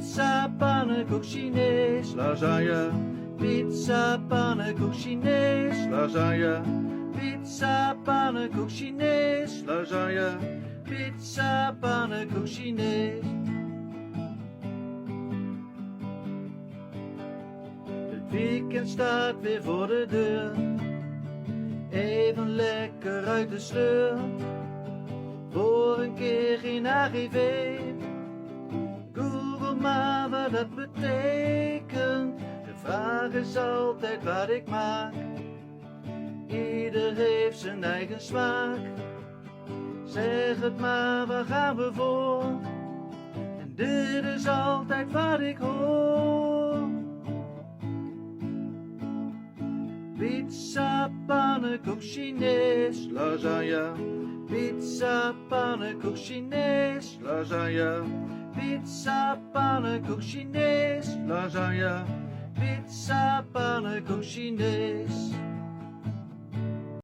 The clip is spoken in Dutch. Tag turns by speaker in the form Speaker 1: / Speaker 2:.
Speaker 1: Pizza, pannenkoek, Chinees, lasagne. Pizza, pannenkoek, Chinees, lasagne. Pizza, pannenkoek, Chinees, lasagne. Pizza, pannenkoek, Chinees. Het weekend staat weer voor de deur. Even lekker uit de sleur. Voor een keer geen AGV. Google maar wat dat betekent. De vraag is altijd wat ik maak. Ieder heeft zijn eigen smaak. Zeg het maar, waar gaan we voor? En dit is altijd wat ik hoor. Pizza, pannenkoek, Chinees, lasagne. Pizza, pannenkoek, Chinees, lasagne. Pizza, pannenkoek, Chinees, lasagne. Pizza, pannenkoek, Chinees.